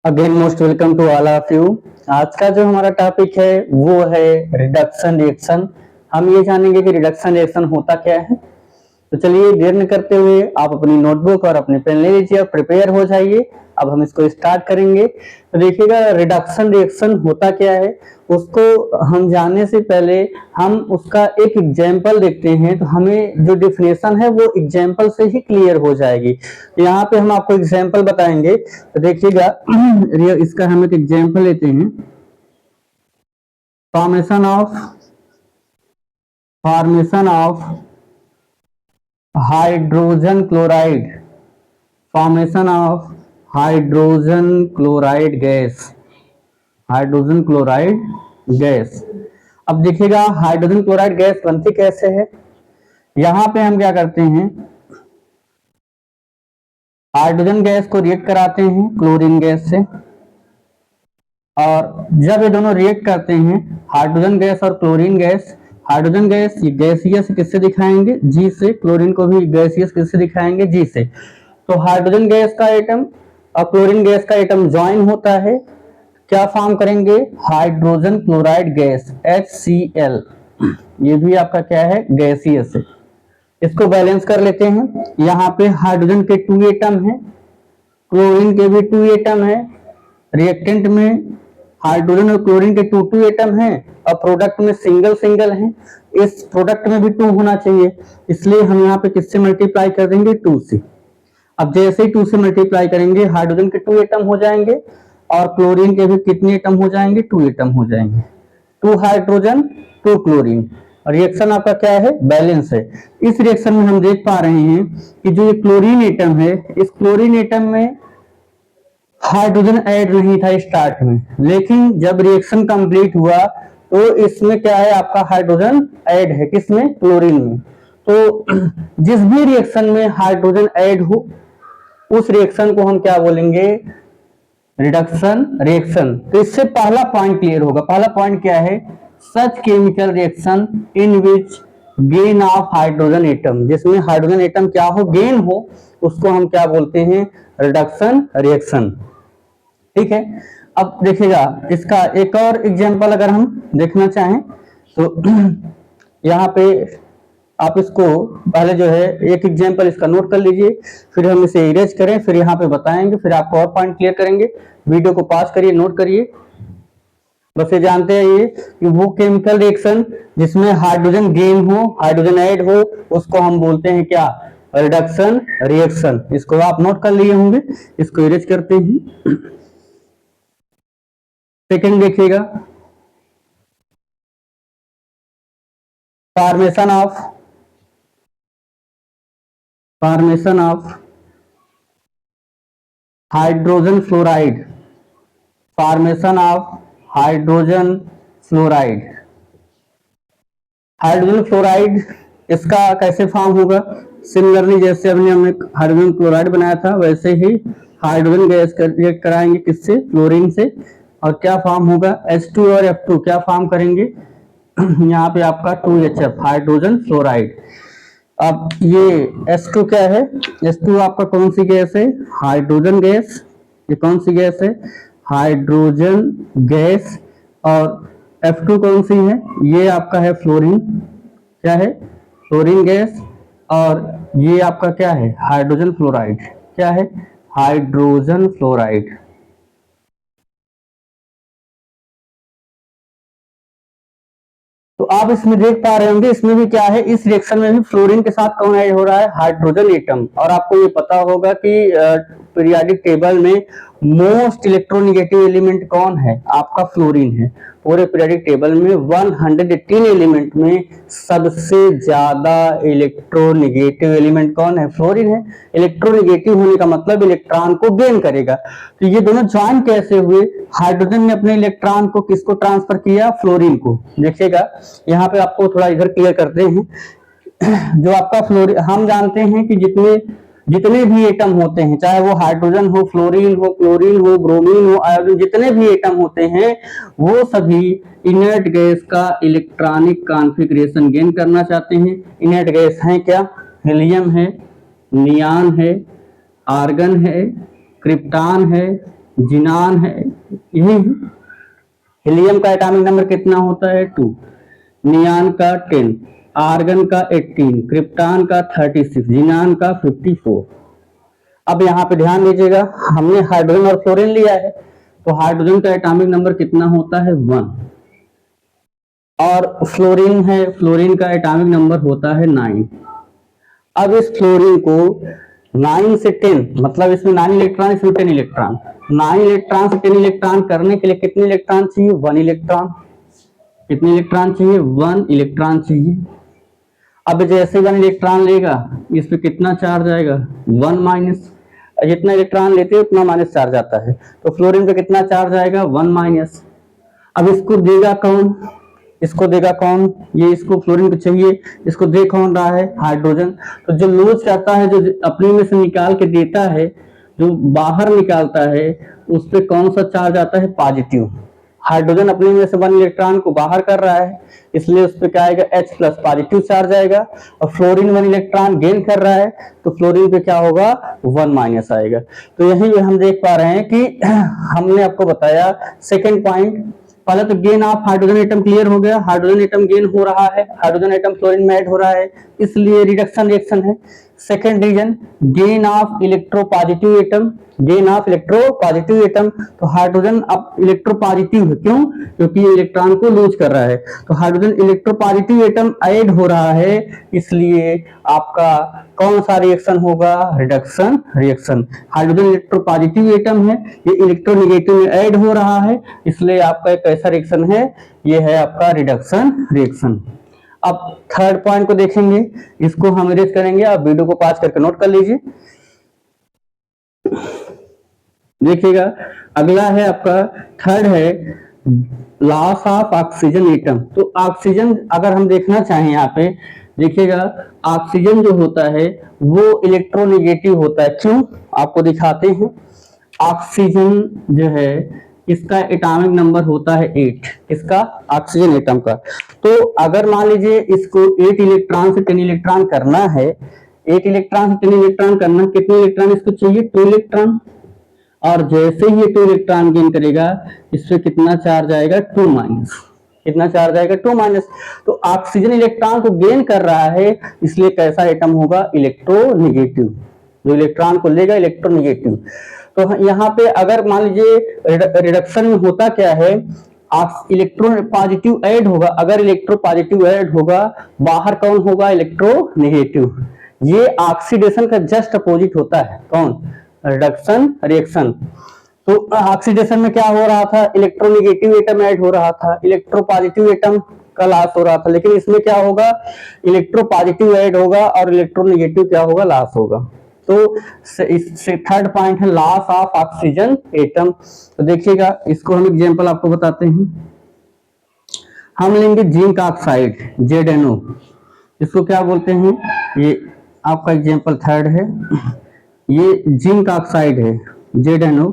Again most welcome to all of you. आज का जो हमारा टॉपिक है वो है रिडक्शन रिएक्शन। हम ये जानेंगे कि रिडक्शन रिएक्शन होता क्या है। तो चलिए देर न करते हुए आप अपनी नोटबुक और अपने पेन ले लीजिए और प्रिपेयर हो जाइए। अब हम इसको स्टार्ट करेंगे। तो देखिएगा रिडक्शन रिएक्शन होता क्या है, उसको हम जानने से पहले हम उसका एक एग्जाम्पल देखते हैं तो हमें जो डिफिनेशन है वो एग्जाम्पल से ही क्लियर हो जाएगी। तो यहाँ पे हम आपको एग्जाम्पल बताएंगे। तो देखिएगा इसका हम एक एग्जाम्पल लेते हैं। Formation of hydrogen chloride, formation of hydrogen chloride gas. अब देखिएगा हाइड्रोजन क्लोराइड गैस बनती कैसे है। यहां पे हम क्या करते हैं, हाइड्रोजन गैस को रिएक्ट कराते हैं क्लोरीन गैस से, और जब ये दोनों रिएक्ट करते हैं हाइड्रोजन गैस और chlorine gas, hydrogen gas gaseous किससे दिखाएंगे, जी से, क्लोरीन को भी गैसियस किससे दिखाएंगे, जी से। तो हाइड्रोजन गैस का एटम और क्लोरीन गैस का एटम ज्वाइन होता है, क्या फॉर्म करेंगे, हाइड्रोजन क्लोराइड गैस HCl। ये भी आपका क्या है, गैसियस है। इसको बैलेंस कर लेते हैं। यहाँ पे हाइड्रोजन के 2 एटम हैं, क्लोरीन के भी 2 एटम है, रिएक्टेंट में हाइड्रोजन और क्लोरीन के 2 एटम हैं और प्रोडक्ट में सिंगल हैं। इस प्रोडक्ट में भी 2 होना चाहिए, इसलिए हम यहाँ पे किससे मल्टीप्लाई कर देंगे, 2 से। अब जैसे ही 2 से मल्टीप्लाई करेंगे हाइड्रोजन के 2 एटम हो जाएंगे और क्लोरीन के भी कितने एटम हो जाएंगे, 2 एटम हो जाएंगे। 2 हाइड्रोजन 2 क्लोरीन। रिएक्शन आपका क्या है, बैलेंस है। इस रिएक्शन में हम देख पा रहे हैं कि जो ये क्लोरीन एटम है, इस क्लोरीन एटम में हाइड्रोजन ऐड नहीं था स्टार्ट में, लेकिन जब रिएक्शन कंप्लीट हुआ तो इसमें क्या है, आपका हाइड्रोजन ऐड है, किसमें, क्लोरीन में। तो जिस भी रिएक्शन में हाइड्रोजन ऐड हो उस रिएक्शन को हम क्या बोलेंगे, रिडक्शन रिएक्शन। तो इससे पहला पॉइंट क्लियर होगा। पहला पॉइंट क्या है, such chemical reaction in which gain of hydrogen atom, जिसमें हाइड्रोजन एटम क्या हो, गेन हो, उसको हम क्या बोलते हैं, रिडक्शन रिएक्शन। ठीक है। अब देखिएगा इसका एक और एग्जांपल अगर हम देखना चाहें तो यहाँ पे आप इसको पहले जो है एक एग्जांपल इसका नोट कर लीजिए, फिर हम इसे इरेज करें, फिर यहाँ पे बताएंगे, फिर आपको और पॉइंट क्लियर करेंगे। वीडियो को पॉज करिए, नोट करिए। बस ये जानते हैं ये कि वो केमिकल रिएक्शन जिसमें हाइड्रोजन गेन हो, हाइड्रोजन ऐड हो, उसको हम बोलते हैं क्या, रिडक्शन रिएक्शन। इसको आप नोट कर लिए होंगे, इसको इरेज करते हैं। सेकंड देखिएगा, formation of hydrogen fluoride, formation of hydrogen fluoride. Hydrogen fluoride इसका कैसे फॉर्म होगा, सिमिलरली जैसे हमने हाइड्रोजन क्लोराइड बनाया था वैसे ही हाइड्रोजन गैस रिएक्ट कराएंगे किससे, क्लोरीन से, और क्या फॉर्म होगा, H2 और F2 क्या फॉर्म करेंगे, यहाँ पे आपका 2HF हाइड्रोजन फ्लोराइड। अब ये H2 क्या है, H2 आपका कौन सी गैस है, हाइड्रोजन गैस। ये कौन सी गैस है, हाइड्रोजन गैस। और F2 कौन सी है, ये आपका है फ्लोरीन, क्या है, फ्लोरीन गैस। और ये आपका क्या है, हाइड्रोजन फ्लोराइड, क्या है, हाइड्रोजन फ्लोराइड। तो आप इसमें देख पा रहे होंगे, इसमें भी क्या है, इस रिएक्शन में भी फ्लोरीन के साथ कौन ऐड हो रहा है, हाइड्रोजन एटम। और आपको ये पता होगा कि पीरियोडिक टेबल में मोस्ट इलेक्ट्रोनेगेटिव एलिमेंट कौन है, आपका फ्लोरीन है। पूरे पीरियोडिक टेबल में 118 एलिमेंट में सबसे ज्यादा इलेक्ट्रोनेगेटिव एलिमेंट कौन है, फ्लोरीन है। इलेक्ट्रोनेगेटिव होने का मतलब इलेक्ट्रॉन को गेन करेगा। तो ये दोनों ज्वाइन कैसे हुए, हाइड्रोजन ने अपने इलेक्ट्रॉन को किसको ट्रांसफर किया, फ्लोरीन को। देखिएगा यहाँ पे आपको थोड़ा इधर क्लियर करते हैं। जो आपका फ्लोरीन, हम जानते हैं कि जितने भी एटम होते हैं, चाहे वो हाइड्रोजन हो, फ्लोरीन हो, क्लोरीन हो, ब्रोमीन हो, आयोडीन, जितने भी एटम होते हैं वो सभी इनर्ट गैस का इलेक्ट्रॉनिक कॉन्फ़िगरेशन गेन करना चाहते हैं। इनर्ट गैस है क्या, हीलियम है, नियॉन है, आर्गन है, क्रिप्टॉन है, जिनान है, यही हीलियम का एटॉमिक नंबर कितना होता है 2, नियान का 10, आर्गन का 18, क्रिप्टॉन का 36, जिनान का 54। अब यहाँ पे ध्यान दीजिएगा, हमने हाइड्रोजन और फ्लोरीन लिया है, तो हाइड्रोजन का एटॉमिक नंबर कितना होता है 1, और फ्लोरीन है, फ्लोरीन का एटॉमिक नंबर होता है 9। अब इस फ्लोरीन को 9 से 10, मतलब इसमें 9 इलेक्ट्रॉन, इसमें 10 इलेक्ट्रॉन, 9 इलेक्ट्रॉन से 10 इलेक्ट्रॉन करने के लिए कितने इलेक्ट्रॉन चाहिए 1 इलेक्ट्रॉन। कितने इलेक्ट्रॉन चाहिए 1 इलेक्ट्रॉन चाहिए। अब जैसे 1 इलेक्ट्रॉन लेगा, इस पे कितना चार्ज आएगा 1 माइनस, जितना इलेक्ट्रॉन लेते हैं उतना माइनस चार्ज आता है, तो फ्लोरीन पे कितना चार्ज आएगा 1 माइनस। अब इसको देगा कौन, इसको देगा कौन, ये इसको फ्लोरीन को चाहिए, इसको दे कौन रहा है हाइड्रोजन। तो जो लूज करता है, जो अपने में से निकाल के देता है, जो बाहर निकालता है, उस पे कौन सा चार्ज आता है पॉजिटिव। हाइड्रोजन अपने में से 1 इलेक्ट्रॉन को बाहर कर रहा है, इसलिए उस पे क्या आएगा H प्लस पॉजिटिव चार्ज आएगा, और फ्लोरीन 1 इलेक्ट्रॉन गेन कर रहा है, तो फ्लोरीन पे क्या होगा 1 माइनस आएगा। तो यही हम देख पा रहे हैं कि हमने आपको बताया सेकेंड पॉइंट, पहले तो gain of hydrogen atom clear हो गया, हाइड्रोजन एटम गेन हो रहा है, हाइड्रोजन एटम फ्लोरीन में ऐड हो रहा है, इसलिए रिडक्शन रिएक्शन है। Second reason gain of electropositive atom, gain of electropositive atom, तो हाइड्रोजन अब इलेक्ट्रोपॉजिटिव है, क्यों, क्योंकि इलेक्ट्रॉन को लूज कर रहा है, तो हाइड्रोजन इलेक्ट्रोपॉजिटिव एटम ऐड हो रहा है, इसलिए आपका कौन सा रिएक्शन होगा reduction reaction. Hydrogen electropositive atom है, ये इलेक्ट्रोनेगेटिव में ऐड हो रहा है, इसलिए आपका एक ऐसा रिएक्शन है, ये है आपका रिडक्शन रिएक्शन। अब थर्ड पॉइंट को देखेंगे, इसको हम इरेज करेंगे, आप वीडियो को पास करके नोट कर लीजिए। देखिएगा अगला है आपका थर्ड है लॉस ऑफ ऑक्सीजन एटम। तो ऑक्सीजन अगर हम देखना चाहें यहाँ पे देखिएगा, ऑक्सीजन जो होता है वो इलेक्ट्रोनेगेटिव होता है, क्यों आपको दिखाते हैं। ऑक्सीजन जो है इसका एटॉमिक नंबर होता है 8, इसका ऑक्सीजन एटम का। तो अगर मान लीजिए इसको 8 इलेक्ट्रॉन से 10 इलेक्ट्रॉन करना है, 8 इलेक्ट्रॉन से 10 इलेक्ट्रॉन करना, कितने इलेक्ट्रॉन इसको चाहिए 2 इलेक्ट्रॉन, और जैसे ही ये 2 इलेक्ट्रॉन गेन करेगा, इस पे कितना चार्ज आएगा 2 माइनस, कितना चार्ज आएगा 2 माइनस। तो ऑक्सीजन इलेक्ट्रॉन को गेन कर रहा है, इसलिए कैसा एटम होगा इलेक्ट्रोनेगेटिव, जो इलेक्ट्रॉन को लेगा इलेक्ट्रोनेगेटिव। तो यहाँ पे अगर मान लीजिए रिडक्शन में होता क्या है, इलेक्ट्रॉन पॉजिटिव ऐड होगा, अगर इलेक्ट्रो पॉजिटिव ऐड होगा, बाहर कौन होगा इलेक्ट्रोनेगेटिव। ये ऑक्सीडेशन का जस्ट अपोजिट होता है, कौन रिडक्शन रिएक्शन। तो ऑक्सीडेशन में क्या हो रहा था, इलेक्ट्रोनेगेटिव एटम ऐड हो रहा था, इलेक्ट्रो पॉजिटिव एटम का लॉस हो रहा था, लेकिन इसमें क्या होगा इलेक्ट्रो पॉजिटिव ऐड होगा और इलेक्ट्रोनेगेटिव क्या होगा लॉस होगा। तो इससे थर्ड पॉइंट है लॉस ऑफ ऑक्सीजन एटम। तो देखिएगा इसको हम एग्जांपल आपको बताते हैं, हम लेंगे जिंक ऑक्साइड ZnO, इसको क्या बोलते हैं, ये आपका एग्जांपल थर्ड है, ये जिंक ऑक्साइड है ZnO,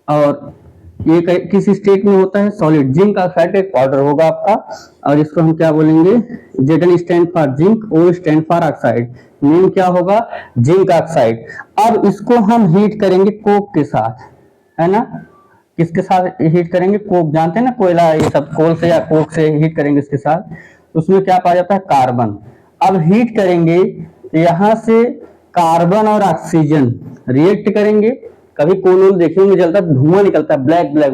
और ये किस स्टेट में होता है सॉलिड, जिंक ऑक्साइड का एक पाउडर होगा आपका, और इसको हम क्या बोलेंगे Zn stand for zinc, O stand for oxide, name क्या होगा जिंक ऑक्साइड। अब इसको हम हीट करेंगे कोक के साथ, है ना, किसके साथ हीट करेंगे, कोक, जानते हैं ना कोयला, ये सब कोल से या कोक से हीट करेंगे इसके साथ, उसमें क्या पाया जाता है कार्बन। अब हीट करेंगे यहाँ से कार्बन और ऑक्सीजन रिएक्ट करेंगे, कभी कोल देखेंगे जलता धुआं निकलता है ब्लैक ब्लैक,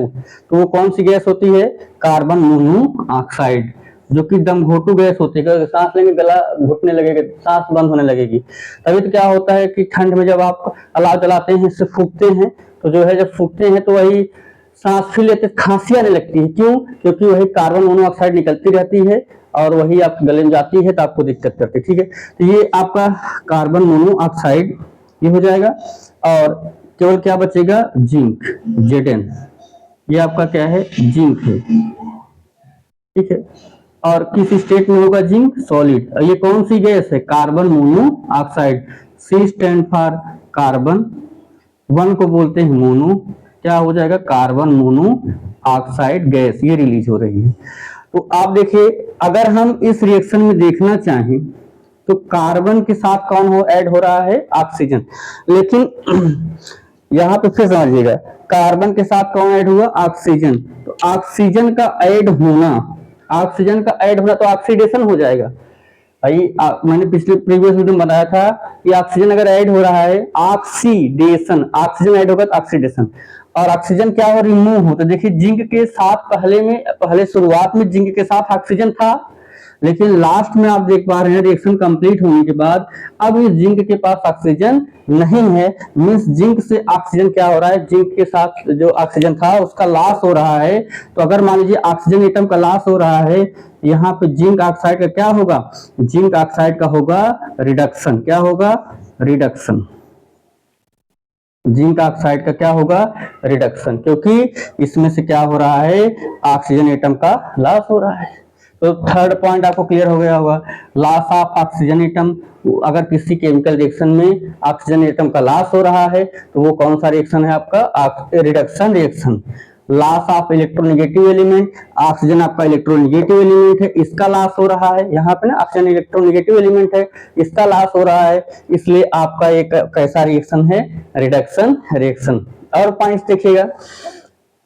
तो वो कौन सी गैस होती है कार्बन मोनोऑक्साइड, जो कि दम घोटू गैस होती है, सांस लेंगे गला घुटने लगेगा, सांस बंद होने लगेगी। तभी तो क्या होता है कि ठंड में जब आप अलाव जलाते हैं, इससे फूकते हैं, तो जो है जब फूकते हैं तो वही सांस फिर लेते खांसी आने लगती है, क्यों, क्योंकि वही कार्बन मोनोऑक्साइड निकलती रहती है और वही आप गले में जाती है तो आपको दिक्कत करती है, ठीक है। तो ये आपका कार्बन मोनोऑक्साइड ये हो जाएगा, और केवल क्या बचेगा जिंक Zn, ये आपका क्या है जिंक है, ठीक है। और किस स्टेट में होगा जिंक सॉलिड, ये कौन सी गैस है carbon monoxide, C stand for carbon, 1 को बोलते हैं मोनो, क्या हो जाएगा कार्बन मोनोऑक्साइड गैस, ये रिलीज हो रही है। तो आप देखिए अगर हम इस रिएक्शन में देखना चाहें तो कार्बन के साथ कौन हो ऐड हो रहा है ऑक्सीजन, लेकिन यहाँ पे फिर समझिएगा, कार्बन के साथ कौन ऐड हुआ, ऑक्सीजन। तो ऑक्सीजन का ऐड होना, ऑक्सीजन का ऐड होना तो ऑक्सीडेशन हो जाएगा भाई। मैंने पिछले प्रीवियस वीडियो में बताया था कि ऑक्सीजन अगर ऐड हो रहा है, ऑक्सीडेशन, ऑक्सीजन ऐड होगा तो ऑक्सीडेशन। और ऑक्सीजन क्या हो, रिमूव हो। तो देखिए जिंक के साथ पहले शुरुआत में जिंक के साथ ऑक्सीजन था, लेकिन लास्ट में आप देख पा रहे हैं रिएक्शन कंप्लीट होने के बाद अब इस जिंक के पास ऑक्सीजन नहीं है। मींस जिंक से ऑक्सीजन क्या हो रहा है, जिंक के साथ जो ऑक्सीजन था उसका लॉस हो रहा है। तो अगर मान लीजिए ऑक्सीजन एटम का लॉस हो रहा है, यहाँ पे जिंक ऑक्साइड का क्या होगा, जिंक ऑक्साइड का होगा रिडक्शन। क्या होगा, रिडक्शन। जिंक ऑक्साइड का क्या होगा, रिडक्शन, क्योंकि इसमें से क्या हो रहा है, ऑक्सीजन एटम का लॉस हो रहा है। तो थर्ड पॉइंट आपको क्लियर हो गया होगा, लॉस ऑफ ऑक्सीजन एटम। अगर किसी केमिकल रिएक्शन में ऑक्सीजन एटम का लॉस हो रहा है तो वो कौन सा रिएक्शन है आपका, reduction reaction. Loss of electronegative element, oxygen आपका इलेक्ट्रोनेगेटिव एलिमेंट है, इसका लॉस हो रहा है। यहाँ पे ना ऑक्सीजन इलेक्ट्रोनेगेटिव एलिमेंट है, इसका लॉस हो रहा है, इसलिए आपका एक कैसा रिएक्शन है, रिडक्शन रिएक्शन। और पॉइंट्स देखिएगा,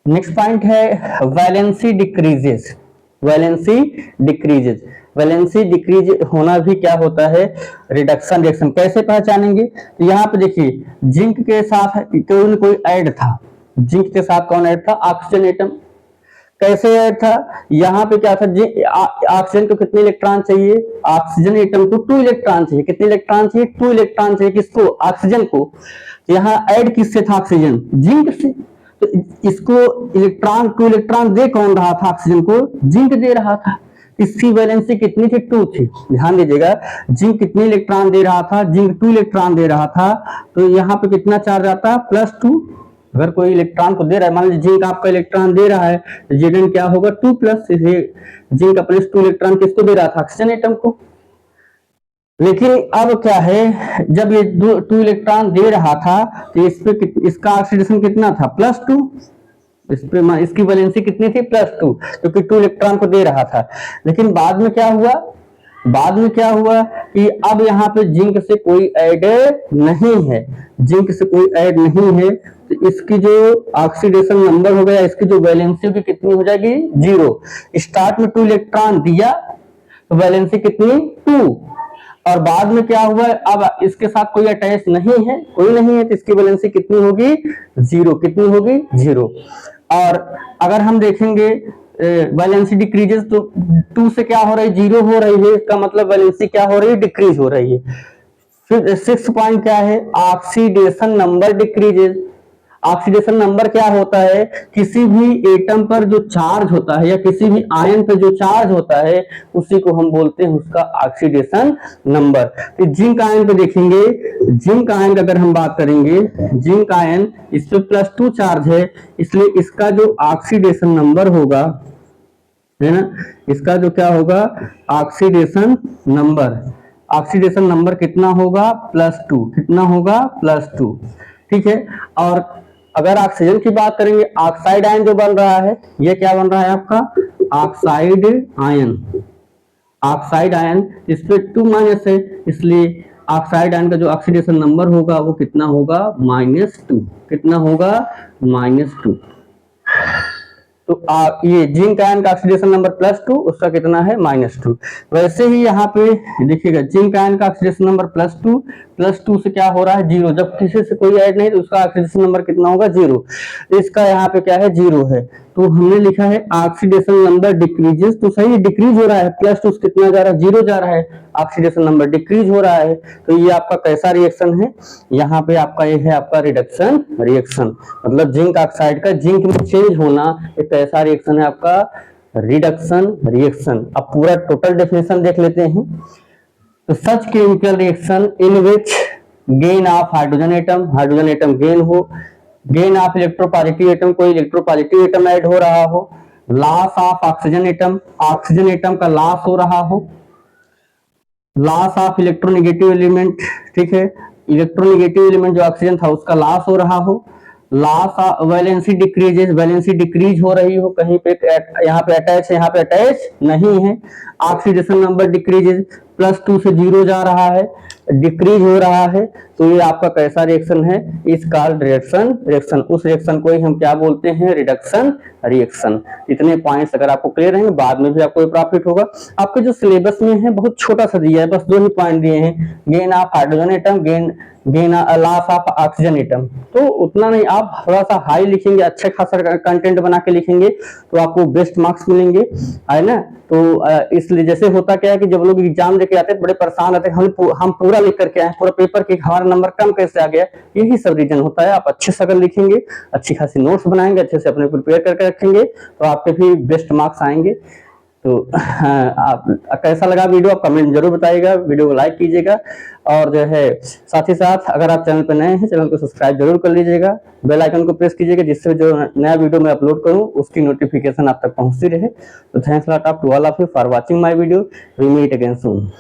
नेक्स्ट पॉइंट है valency decreases. Valency decreases, valency decrease होना भी क्या होता है, रिडक्शन रिएक्शन। कैसे पहचानेंगे, तो यहाँ पे देखिए जिंक के साथ कोई न कोई ऐड था, जिंक के साथ कौन ऐड था, ऑक्सीजन एटम। कैसे ऐड था, यहाँ पे क्या था, ऑक्सीजन को कितने इलेक्ट्रॉन चाहिए, ऑक्सीजन एटम को 2 इलेक्ट्रॉन चाहिए। कितने इलेक्ट्रॉन चाहिए, 2 इलेक्ट्रॉन चाहिए, किसको, ऑक्सीजन को। तो यहाँ ऐड किससे था ऑक्सीजन, जिंक से। तो इसको इलेक्ट्रॉन 2 इलेक्ट्रॉन दे कौन रहा था, ऑक्सीजन को जिंक दे रहा था। इसकी वैलेंसी कितनी थी, 2 थी। ध्यान दीजिएगा, जिंक कितने इलेक्ट्रॉन दे रहा था, जिंक 2 इलेक्ट्रॉन दे रहा था। तो यहाँ पे कितना चार्ज आता है, +2। अगर कोई इलेक्ट्रॉन को दे रहा है, मान लीजिए जिंक आपका इलेक्ट्रॉन दे रहा है, तो Zn क्या होगा, 2+। जिंक अपने 2 इलेक्ट्रॉन किसको दे रहा था, ऑक्सीजन एटम को। लेकिन अब क्या है, जब ये 2 इलेक्ट्रॉन दे रहा था तो इस पे इसका ऑक्सीडेशन कितना था, +2। इस पे इसकी वैलेंसी कितनी थी, +2, क्योंकि 2 इलेक्ट्रॉन को दे रहा था। लेकिन बाद में क्या हुआ, बाद में क्या हुआ कि अब यहाँ पे जिंक से कोई ऐड नहीं है, जिंक से कोई ऐड नहीं है, तो इसकी जो ऑक्सीडेशन नंबर हो गया, इसकी जो वैलेंसी होगी कितनी हो जाएगी, 0। स्टार्ट में 2 इलेक्ट्रॉन दिया तो वैलेंसी कितनी, 2। और बाद में क्या हुआ, अब इसके साथ कोई अटैच नहीं है, कोई नहीं है, तो इसकी वैलेंसी कितनी होगी, 0। कितनी होगी, 0। और अगर हम देखेंगे वैलेंसी डिक्रीजेस, तो 2 से क्या हो रही है, 0 हो रही है, इसका मतलब वैलेंसी क्या हो रही है, डिक्रीज हो रही है। फिर 6 पॉइंट क्या है, oxidation number decreases. Oxidation number क्या होता है, किसी भी एटम पर जो चार्ज होता है या किसी भी आयन पर जो चार्ज होता है उसी को हम बोलते हैं उसका ऑक्सीडेशन नंबर। तो जिंक आयन पे देखेंगे, जिंक आयन अगर हम बात करेंगे, जिंक आयन इस पे +2 चार्ज है, इसलिए इसका जो ऑक्सीडेशन नंबर होगा, है ना, इसका जो क्या होगा, ऑक्सीडेशन नंबर, ऑक्सीडेशन नंबर कितना होगा, +2। कितना होगा, +2। ठीक है। और अगर ऑक्सीजन की बात करेंगे, ऑक्साइड आयन जो बन रहा है, ये क्या बन रहा है आपका, ऑक्साइड आयन। ऑक्साइड आयन इस पे 2- है, इसलिए ऑक्साइड आयन का जो ऑक्सीडेशन नंबर होगा वो कितना होगा, -2। कितना होगा, -2। तो ये जिंक आयन का ऑक्सीडेशन नंबर +2, उसका कितना है, -2। वैसे ही यहाँ पे देखिएगा जिंक आयन का ऑक्सीडेशन नंबर +2 से क्या हो रहा है, 0। जब किसी से कोई ऐड नहीं तो उसका ऑक्सीडेशन नंबर कितना होगा, 0। इसका यहाँ पे क्या है, 0 है। तो हमने लिखा है ऑक्सीडेशन नंबर डिक्रीजेस, तो सही डिक्रीज हो रहा है, +2 कितना जा रहा है, 0 जा रहा है, ऑक्सीडेशन नंबर डिक्रीज हो रहा है। तो ये आपका कैसा रिएक्शन है, यहाँ पे आपका ये है आपका रिडक्शन रिएक्शन। मतलब जिंक ऑक्साइड का जिंक में चेंज होना एक कैसा रिएक्शन है आपका, रिडक्शन रिएक्शन। अब पूरा टोटल डेफिनेशन देख लेते हैं। तो such chemical reaction in which gain of hydrogen atom gain हो, गेन ऑफ इलेक्ट्रोपॉजिटिव एटम, कोई इलेक्ट्रोपॉजिटिव एटम ऐड हो रहा हो, लॉस ऑफ ऑक्सीजन एटम का लॉस हो रहा हो, लॉस ऑफ इलेक्ट्रोनेगेटिव एलिमेंट, ठीक है, इलेक्ट्रोनेगेटिव एलिमेंट जो ऑक्सीजन था उसका लॉस हो रहा हो, loss of valency decreases, valency decrease हो रही हो, कहीं पे यहाँ पे अटैच है, यहाँ पे अटैच नहीं है, ऑक्सीडेशन नंबर डिक्रीजेस, +2 से 0 जा रहा है, डिक्रीज हो रहा है, तो ये आपका कैसा रिएक्शन है, इस कॉल्ड रिएक्शन। उस रिएक्शन को ही हम क्या बोलते हैं, रिडक्शन रिएक्शन। इतने पॉइंट्स अगर आपको क्लियर रहेंगे, बाद में भी आपको प्रॉफिट होगा। आपके जो सिलेबस में है बहुत छोटा सा दिया है, बस 2 ही पॉइंट दिए हैं, gain of hydrogen atom, gain loss of oxygen atom. तो उतना नहीं, आप थोड़ा सा हाई लिखेंगे, अच्छे खासा कंटेंट बना के लिखेंगे तो आपको बेस्ट मार्क्स मिलेंगे, है ना। तो इसलिए जैसे होता क्या है कि जब लोग एग्जाम देके आते हैं बड़े परेशान रहते हैं, हम पूरा लिख करके आए, पूरा पेपर के हमारा नंबर कम कैसे आ गया, यही सब रीजन होता है। आप अच्छे से अगर लिखेंगे, अच्छी खासी नोट्स बनाएंगे, अच्छे से अपने प्रिपेयर करके रखेंगे, तो आपके भी बेस्ट मार्क्स आएंगे। तो आप कैसा लगा वीडियो, आप कमेंट जरूर बताइएगा, वीडियो को लाइक कीजिएगा, और जो है साथ ही साथ अगर आप चैनल पर नए हैं, चैनल को सब्सक्राइब जरूर कर लीजिएगा, बेल आइकन को प्रेस कीजिएगा, जिससे जो नया वीडियो मैं अपलोड करूं उसकी नोटिफिकेशन आप तक पहुंचती रहे। तो thanks lot of to all of you for watching my video. We meet again soon.